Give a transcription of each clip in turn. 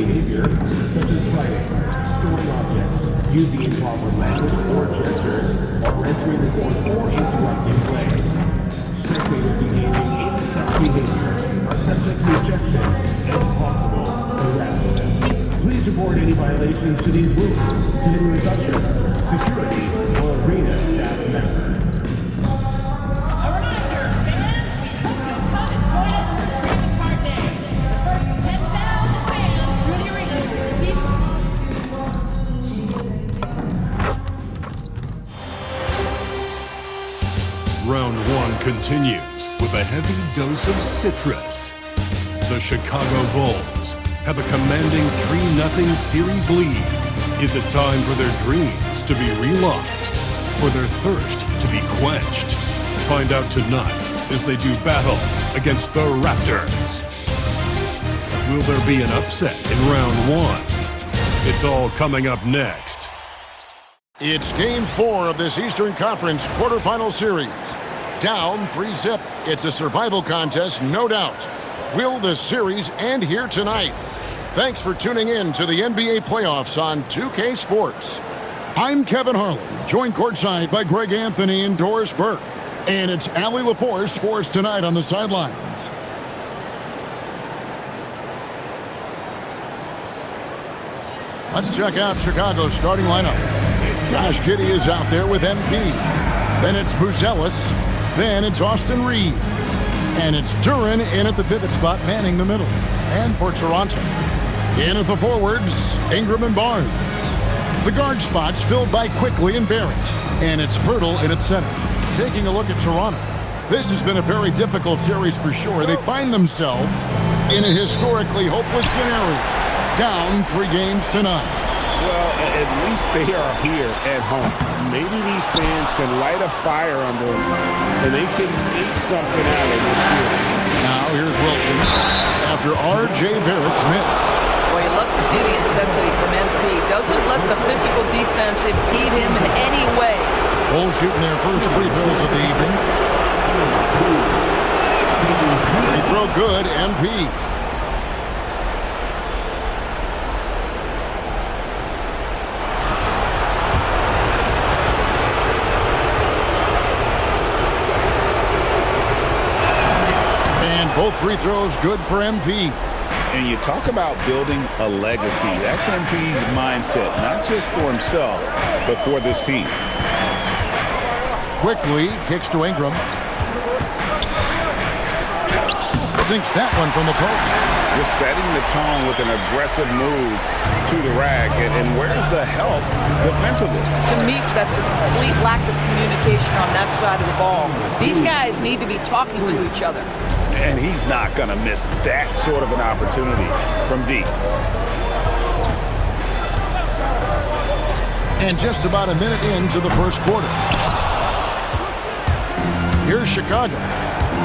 behavior, such as fighting, throwing objects, using improper language or gestures, or entering the court or interrupting play. Spectators engaging in such behavior are subject to ejection and possible arrest. Please report any violations to these rules to the nearest usher, security, or arena staff member. Round one continues with a heavy dose of citrus. The Chicago Bulls have a commanding 3-0 series lead. Is it time for their dreams to be realized, for their thirst to be quenched? Find out tonight as they do battle against the Raptors. Will there be an upset in round one? It's all coming up next. It's Game 4 of this Eastern Conference quarterfinal series. Down 3-0. It's a survival contest, no doubt. Will the series end here tonight? Thanks for tuning in to the NBA playoffs on 2K Sports. I'm Kevin Harlan, joined courtside by Greg Anthony and Doris Burke. And it's Allie LaForce for us tonight on the sidelines. Let's check out Chicago's starting lineup. Josh Giddey is out there with MP. Then it's Buzelis. Then it's Austin Reeves. And it's Duren in at the pivot spot, manning the middle. And for Toronto, in at the forwards, Ingram and Barnes. The guard spots filled by Quickly and Barrett. And it's Poeltl in at center. Taking a look at Toronto, this has been a very difficult series for sure. They find themselves in a historically hopeless scenario. Down 3 games tonight. Well, at least they are here at home. Maybe these fans can light a fire under them, and they can make something out of this series. Now here's Wilson after R.J. Barrett's miss. Well, you love to see the intensity from MP. Doesn't let the physical defense impede him in any way. Bulls shooting their first free throws of the evening. Free throw good, MP. Both free throws good for MP. And you talk about building a legacy. That's MP's mindset, not just for himself, but for this team. Quickly kicks to Ingram. Sinks that one from the post. Just setting the tone with an aggressive move to the rack. And where's the help defensively? To me, that's a complete lack of communication on that side of the ball. These guys need to be talking to each other. And he's not going to miss that sort of an opportunity from deep. And just about a minute into the first quarter. Here's Chicago.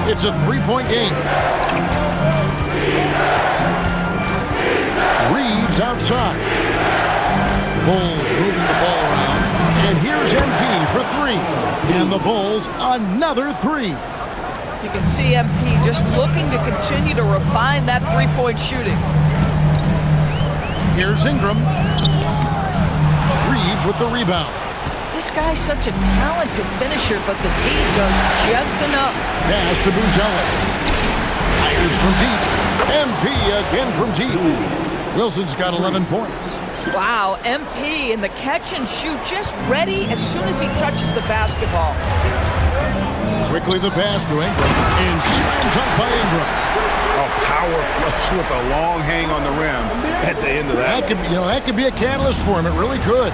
It's a 3-point game. Reeves outside. Bulls moving the ball around. And here's MP for 3. And the Bulls another 3. You can see MP just looking to continue to refine that three-point shooting. Here's Ingram. Reeves with the rebound. This guy's such a talented finisher, but the D does just enough. Pass to Buzelis. Fires from deep. MP again from deep. Wilson's got 11 points. Wow, MP in the catch and shoot, just ready as soon as he touches the basketball. Quickly the pass to Ingram, and slam dunk by Ingram. A power flush with a long hang on the rim at the end of that. That could be a catalyst for him. It really could.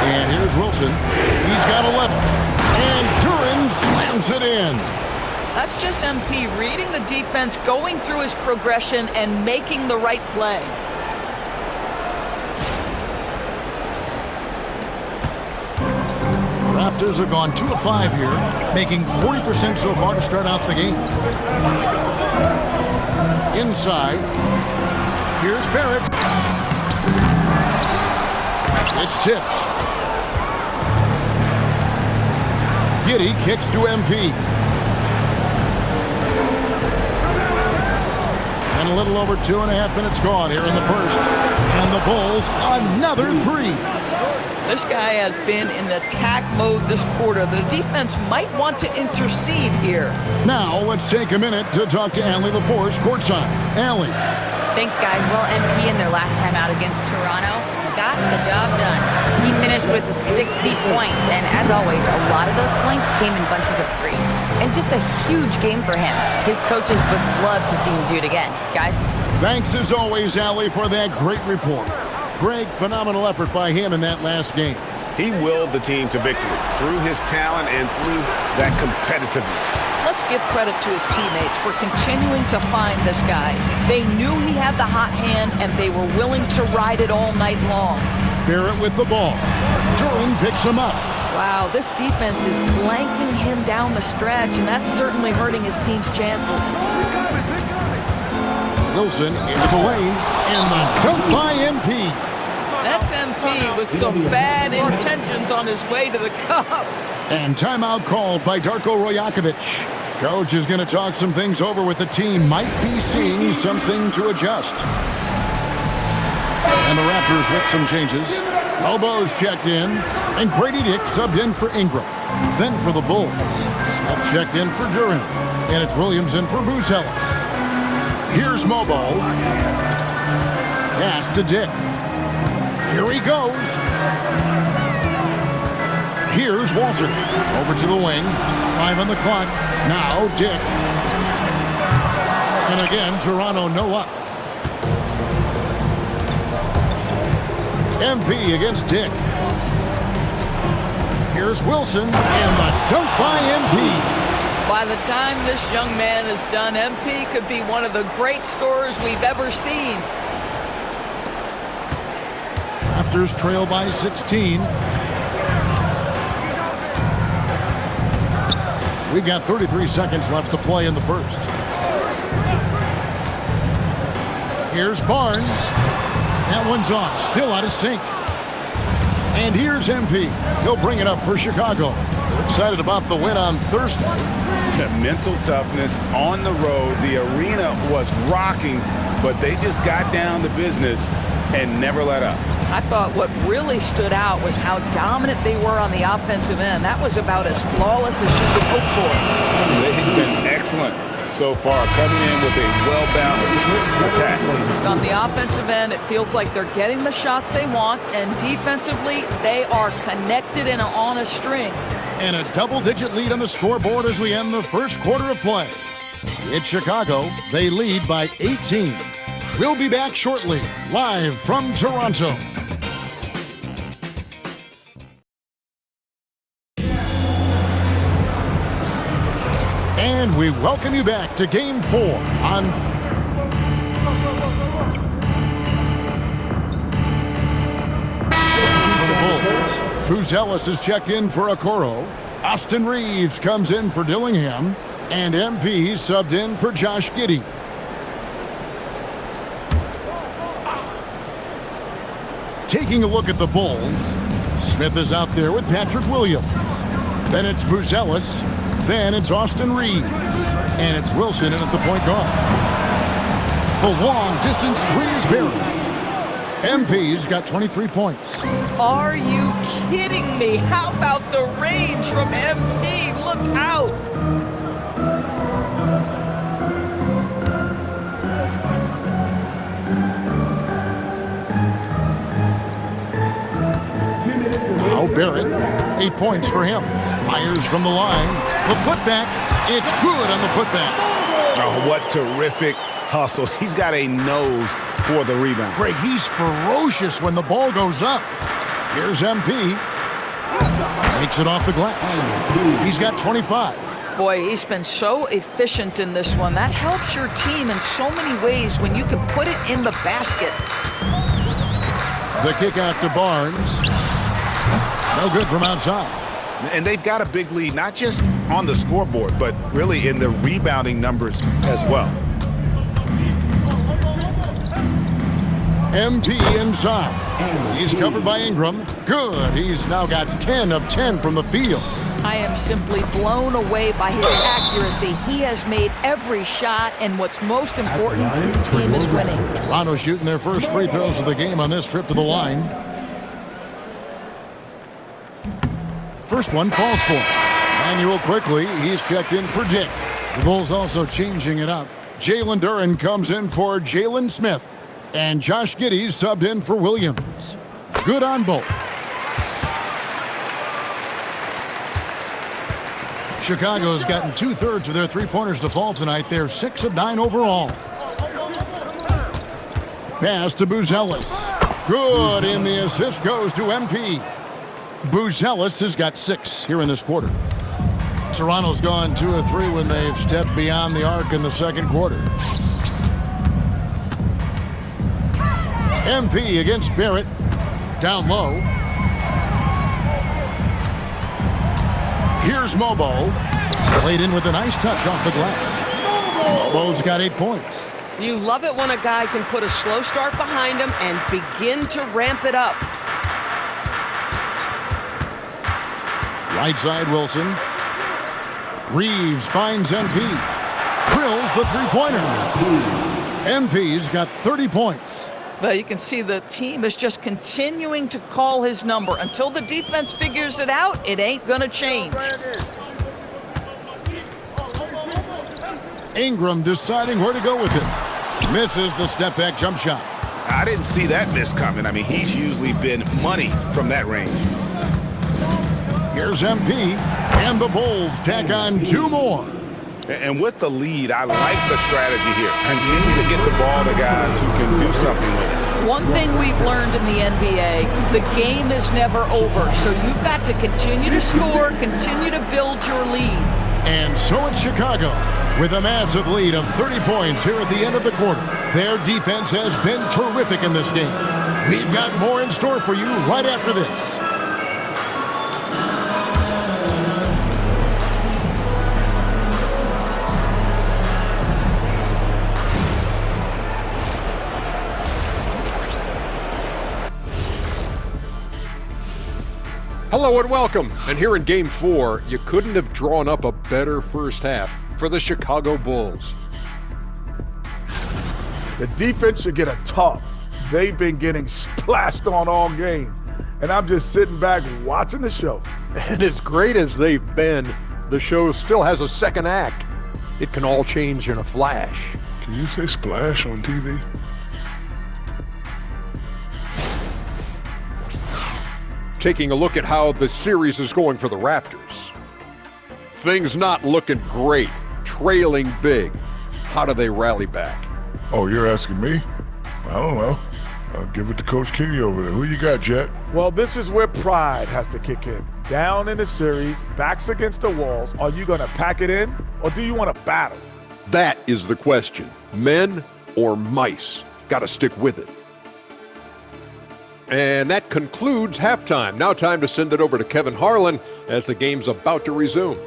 And here's Wilson. He's got 11. And Duren slams it in. That's just MP reading the defense, going through his progression, and making the right play. Raptors have gone 2 of 5 here, making 40% so far to start out the game. Inside, here's Barrett. It's tipped. Giddey kicks to MP. little over 2.5 minutes gone here in the first. And the Bulls, another three. This guy has been in attack mode this quarter. The defense might want to intercede here. Now, let's take a minute to talk to Allie LaForce courtside. Allie. Thanks, guys. Well, MP in their last time out against Toronto got the job done. He finished with 60 points, and as always, a lot of those points came in bunches of three. And just a huge game for him. His coaches would love to see him do it again. Guys? Thanks as always, Allie, for that great report. Greg, phenomenal effort by him in that last game. He willed the team to victory through his talent and through that competitiveness. Let's give credit to his teammates for continuing to find this guy. They knew he had the hot hand, and they were willing to ride it all night long. Barrett with the ball. Duren picks him up. Wow, this defense is blanking him down the stretch, and that's certainly hurting his team's chances. Wilson into the lane, and the dunk by MP. That's MP with some bad intentions on his way to the cup. And timeout called by Darko Rajakovic. Coach is going to talk some things over with the team. Might be seeing something to adjust. And the Raptors with some changes. Elbows checked in, and Grady Dick subbed in for Ingram. Then for the Bulls, Smith checked in for Duren, and it's Williams in for Buzelis. Here's Mobo. Pass to Dick. Here he goes. Here's Walter. Over to the wing. 5 on the clock. Now Dick. And again, Toronto no up. MP against Dick. Here's Wilson. And the dunk by MP. By the time this young man is done, MP could be one of the great scorers we've ever seen. Raptors trail by 16. We've got 33 seconds left to play in the first. Here's Barnes. That one's off, still out of sync. And here's MP. He'll bring it up for Chicago. We're excited about the win on Thursday. Mental toughness on the road. The arena was rocking, but they just got down to business and never let up. I thought what really stood out was how dominant they were on the offensive end. That was about as flawless as you could hope for. They have been excellent so far, coming in with a well-balanced attack. On the offensive end, it feels like they're getting the shots they want, and defensively, they are connected and on a string. And a double-digit lead on the scoreboard as we end the first quarter of play. It's Chicago. They lead by 18. We'll be back shortly, live from Toronto. And we welcome you back to Game 4 on for the Bulls. Buzelis is checked in for Okoro. Austin Reeves comes in for Dillingham. And MP subbed in for Josh Giddey. Taking a look at the Bulls, Smith is out there with Patrick Williams. Then it's Buzelis. Then it's Austin Reeves. And it's Wilson in at the point guard. The long-distance three is buried. MP's got 23 points. Are you kidding me? How about the range from MP? Look out! Now Barrett, 8 points for him. Fires from the line. The putback, it's good on the putback. Oh, what terrific hustle. He's got a nose for the rebound. Greg, he's ferocious when the ball goes up. Here's MP. Makes it off the glass. He's got 25. Boy, he's been so efficient in this one. That helps your team in so many ways when you can put it in the basket. The kick out to Barnes. No good from outside. And they've got a big lead, not just on the scoreboard, but really in the rebounding numbers as well. MP inside. He's covered by Ingram. Good. He's now got 10 of 10 from the field. I am simply blown away by his accuracy. He has made every shot, and what's most important, his team is winning. Toronto shooting their first free throws of the game on this trip to the line. First one falls for Manuel quickly. He's checked in for Dick. The Bulls also changing it up. Jalen Duren comes in for Jalen Smith. And Josh Giddey subbed in for Williams. Good on both. Chicago's gotten 2/3 of their three-pointers to fall tonight. They're 6 of 9 overall. Pass to Buzelis. Good, and the assist goes to MP. Buzelis has got 6 here in this quarter. Toronto's gone 2 of 3 when they've stepped beyond the arc in the second quarter. MP against Barrett. Down low. Here's Mobo. Played in with a nice touch off the glass. Mobo's got 8 points. You love it when a guy can put a slow start behind him and begin to ramp it up. Right side, Wilson. Reeves finds MP. Drills the three-pointer. MP's got 30 points. Well, you can see the team is just continuing to call his number. Until the defense figures it out, it ain't going to change. Ingram deciding where to go with it. Misses the step-back jump shot. I didn't see that miss coming. I mean, he's usually been money from that range. Here's MP, and the Bulls tack on 2 more. And with the lead, I like the strategy here. Continue to get the ball to guys who can do something with it. One thing we've learned in the NBA, the game is never over. So you've got to continue to score, continue to build your lead. And so it's Chicago with a massive lead of 30 points here at the end of the quarter. Their defense has been terrific in this game. We've got more in store for you right after this. Hello and welcome. And here in Game 4, you couldn't have drawn up a better first half for the Chicago Bulls. The defense should get a talk. They've been getting splashed on all game. And I'm just sitting back watching the show. And as great as they've been, the show still has a second act. It can all change in a flash. Can you say splash on TV? Taking a look at how the series is going for the Raptors. Things not looking great, trailing big. How do they rally back? Oh, you're asking me? I don't know. I'll give it to Coach Kitty over there. Who you got, Jet? Well, this is where pride has to kick in. Down in the series, backs against the walls. Are you going to pack it in, or do you want to battle? That is the question. Men or mice? Got to stick with it. And that concludes halftime. Now time to send it over to Kevin Harlan as the game's about to resume.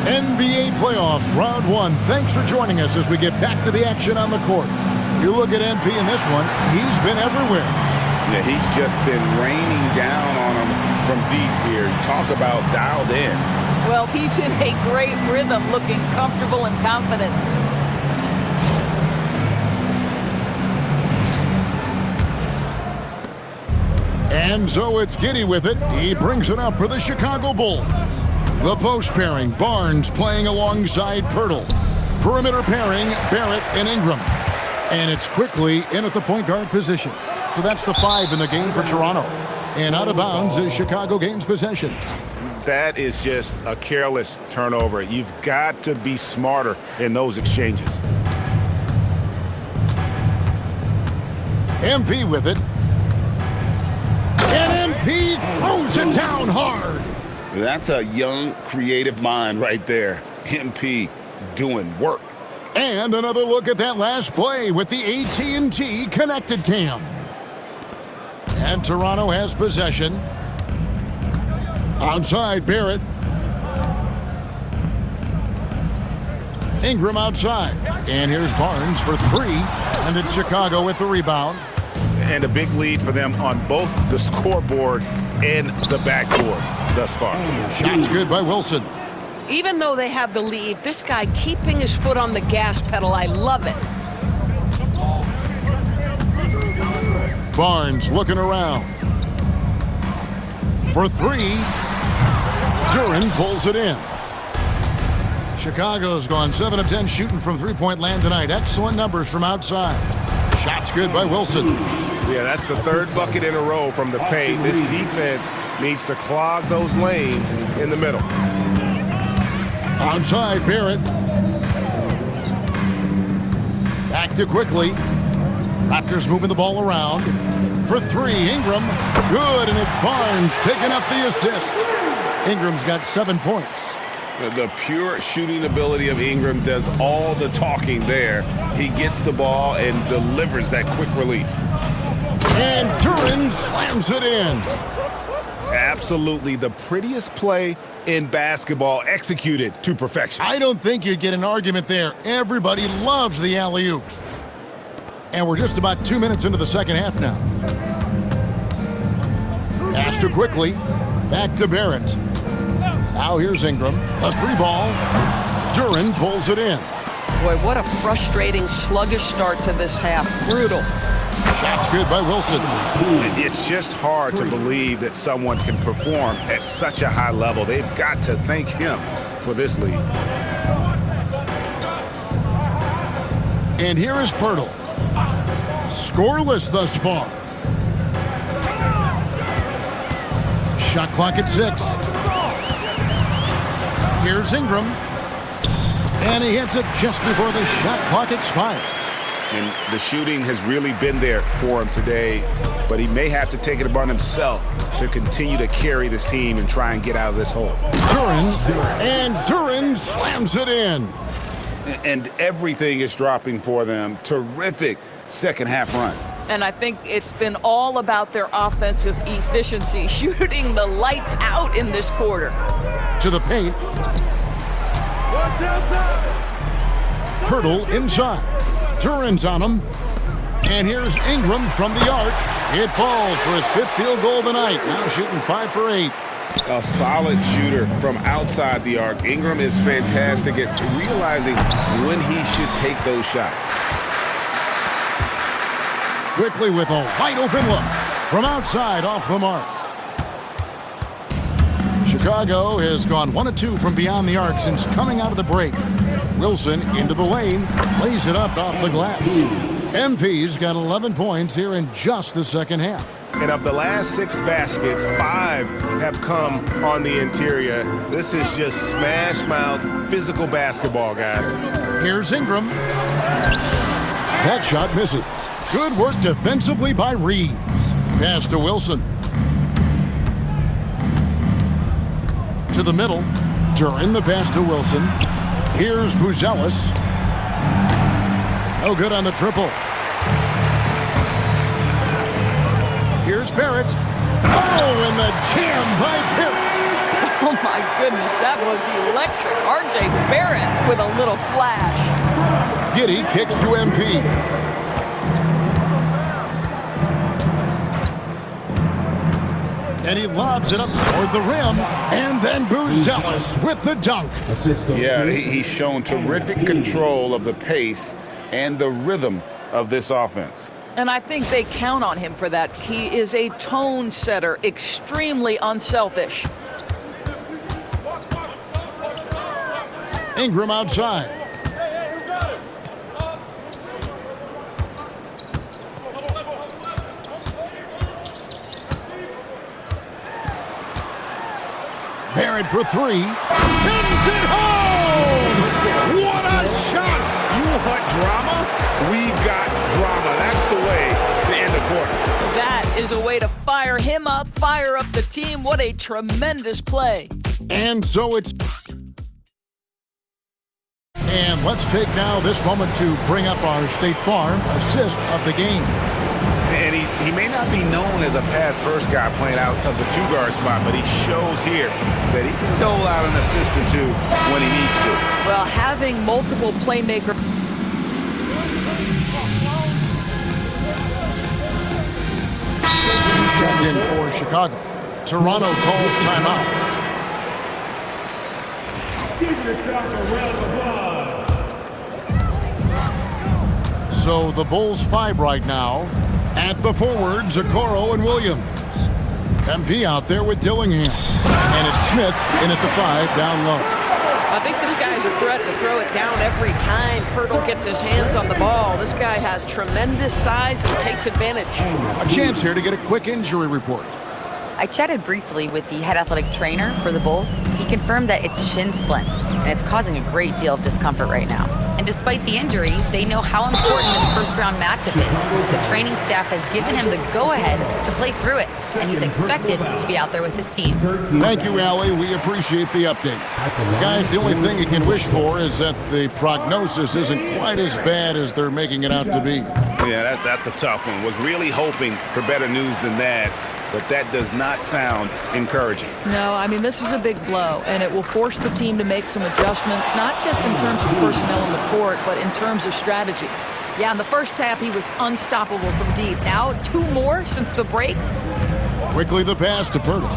NBA playoffs, round 1. Thanks for joining us as we get back to the action on the court. You look at MP in this one, he's been everywhere. Yeah, he's just been raining down on him from deep here. Talk about dialed in. Well, he's in a great rhythm, looking comfortable and confident. And so it's Giddey with it. He brings it up for the Chicago Bulls. The post pairing, Barnes playing alongside Pirtle. Perimeter pairing, Barrett and Ingram. And it's quickly in at the point guard position. So that's the 5 in the game for Toronto. And out of bounds as Chicago gains possession. That is just a careless turnover. You've got to be smarter in those exchanges. MP with it. And MP throws it down hard. That's a young, creative mind right there. MP doing work. And another look at that last play with the AT&T connected cam. And Toronto has possession. Outside Barrett. Ingram outside. And here's Barnes for three. And it's Chicago with the rebound. And a big lead for them on both the scoreboard and the backboard thus far. Shots good by Wilson. Even though they have the lead, this guy keeping his foot on the gas pedal, I love it. Barnes looking around. For three. Duren pulls it in. Chicago's gone 7 of 10 shooting from three-point land tonight. Excellent numbers from outside. Shots good by Wilson. Yeah, that's the third bucket in a row from the paint. This defense needs to clog those lanes in the middle. Onside, Barrett. Back to quickly. Raptors moving the ball around. For three, Ingram. Good, and it's Barnes picking up the assist. Ingram's got 7 points. The pure shooting ability of Ingram does all the talking there. He gets the ball and delivers that quick release. And Duren slams it in. Absolutely the prettiest play in basketball, executed to perfection. I don't think you'd get an argument there. Everybody loves the alley-oop. And we're just about 2 minutes into the second half now. Pass to quickly. Back to Barrett. Now here's Ingram. A three ball. Duren pulls it in. Boy, what a frustrating, sluggish start to this half. Brutal. Shots good by Wilson. It's just hard to believe that someone can perform at such a high level. They've got to thank him for this lead. And here is Pirtle. Scoreless thus far. Shot clock at 6. Here's Ingram. And he hits it just before the shot clock expires. And the shooting has really been there for him today, but he may have to take it upon himself to continue to carry this team and try and get out of this hole. Duren slams it in. And everything is dropping for them. Terrific second half run. And I think it's been all about their offensive efficiency, shooting the lights out in this quarter. To the paint. Pirtle inside. Duren's on him. And here's Ingram from the arc. It falls for his 5th field goal of the night. Now shooting 5 for 8. A solid shooter from outside the arc. Ingram is fantastic at realizing when he should take those shots. Quickly with a wide open look from outside off the mark. Chicago has gone 1 of 2 from beyond the arc since coming out of the break. Wilson into the lane, lays it up off the glass. MP's got 11 points here in just the second half. And of the last 6 baskets, 5 have come on the interior. This is just smash-mouth physical basketball, guys. Here's Ingram. That shot misses. Good work defensively by Reeves. Pass to Wilson. To the middle. Duren the pass to Wilson. Here's Buzelis. No good on the triple. Here's Barrett. Oh, and the jam by Barrett. Oh my goodness, that was electric. RJ Barrett with a little flash. Giddey kicks to MP. And he lobs it up toward the rim. And then Buzelis with the dunk. Yeah, he's shown terrific control of the pace and the rhythm of this offense. And I think they count on him for that. He is a tone setter, extremely unselfish. Ingram outside. Barrett for 3. Sends it home! What a shot! You want drama? We've got drama. That's the way to end the quarter. That is a way to fire him up, fire up the team. What a tremendous play. And so it's... And let's take now this moment to bring up our State Farm assist of the game. And he may not be known as a pass-first guy playing out of the two-guard spot, but he shows here that he can dole out an assist or two when he needs to. Well, having multiple playmakers. Checked in for Chicago. Toronto calls timeout. Give yourself a round of applause. So the Bulls 5 right now. At the forwards, Okoro and Williams. MP out there with Dillingham. And it's Smith in at the 5 down low. I think this guy's a threat to throw it down every time Poeltl gets his hands on the ball. This guy has tremendous size and takes advantage. A chance here to get a quick injury report. I chatted briefly with the head athletic trainer for the Bulls. He confirmed that it's shin splints, and it's causing a great deal of discomfort right now. And despite the injury, they know how important this first-round matchup is. The training staff has given him the go-ahead to play through it, and he's expected to be out there with his team. Thank you, Allie. We appreciate the update. Guys, the only thing you can wish for is that the prognosis isn't quite as bad as they're making it out to be. Yeah, that's a tough one. Was really hoping for better news than that, but that does not sound encouraging. No, I mean, this is a big blow, and it will force the team to make some adjustments, not just in terms of personnel on the court, but in terms of strategy. Yeah, in the first half, he was unstoppable from deep. Now, 2 more since the break. Quickly the pass to Poeltl.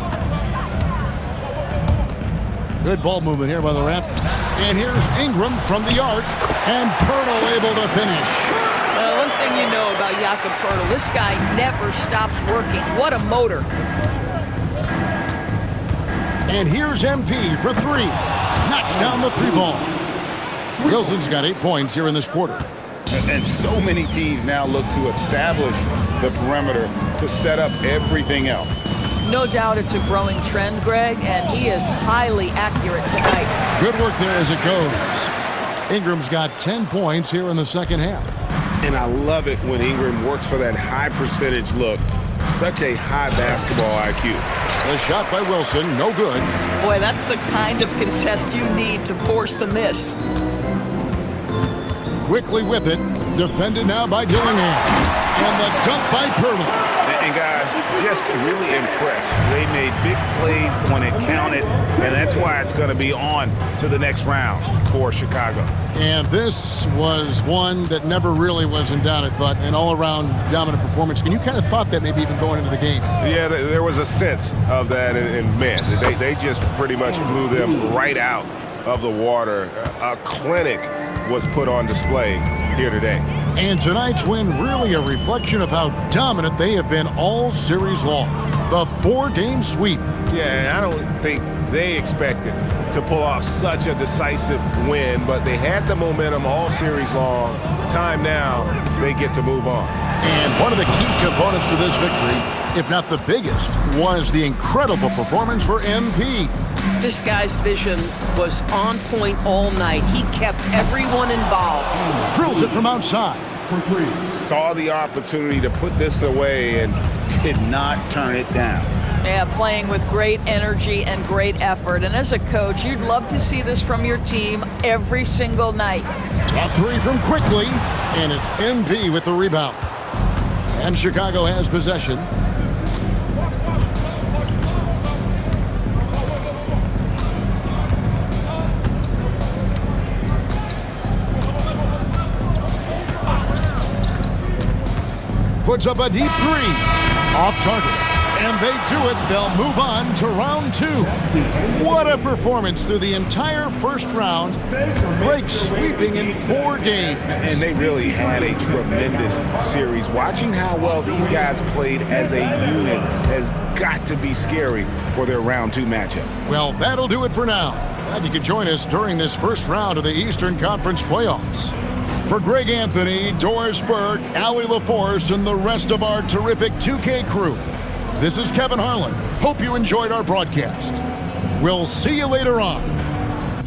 Good ball movement here by the Raptors. And here's Ingram from the arc, and Poeltl able to finish. One thing you know about Jakob Poeltl, this guy never stops working. What a motor. And here's MP for 3. Knocks down the 3 ball. Wilson's got 8 points here in this quarter. And so many teams now look to establish the perimeter to set up everything else. No doubt it's a growing trend, Greg, and he is highly accurate tonight. Good work there as it goes. Ingram's got 10 points here in the second half. And I love it when Ingram works for that high percentage look. Such a high basketball IQ. The shot by Wilson, no good. Boy, that's the kind of contest you need to force the miss. Quickly with it, defended now by Dillingham. And the dunk by Poeltl. And guys, just really impressed. They made big plays when it counted, and that's why it's going to be on to the next round for Chicago. And this was one that never really was in doubt, I thought, an all-around dominant performance. And you kind of thought that maybe even going into the game. Yeah, there was a sense of that, and man, they just pretty much blew them right out of the water. A clinic was put on display here today. And tonight's win really a reflection of how dominant they have been all series long. The 4-game sweep. Yeah, and I don't think they expected to pull off such a decisive win, but they had the momentum all series long. Time now, they get to move on. And one of the key components to this victory, if not the biggest, was the incredible performance for MP. This guy's vision was on point all night. He kept everyone involved. Drills it from outside. Saw the opportunity to put this away and Did not turn it down. Yeah, playing with great energy and great effort. And as a coach, you'd love to see this from your team every single night. A 3 from Quickly, and it's MP with the rebound. And Chicago has possession. Puts up a deep 3. Off target. And they do it. They'll move on to round 2. What a performance through the entire first round. Breaks sweeping in 4 games. And they really had a tremendous series. Watching how well these guys played as a unit has got to be scary for their round 2 matchup. Well, that'll do it for now. Glad you could join us during this first round of the Eastern Conference playoffs. For Greg Anthony, Doris Burke, Allie LaForce, and the rest of our terrific 2K crew, this is Kevin Harlan. Hope you enjoyed our broadcast. We'll see you later on.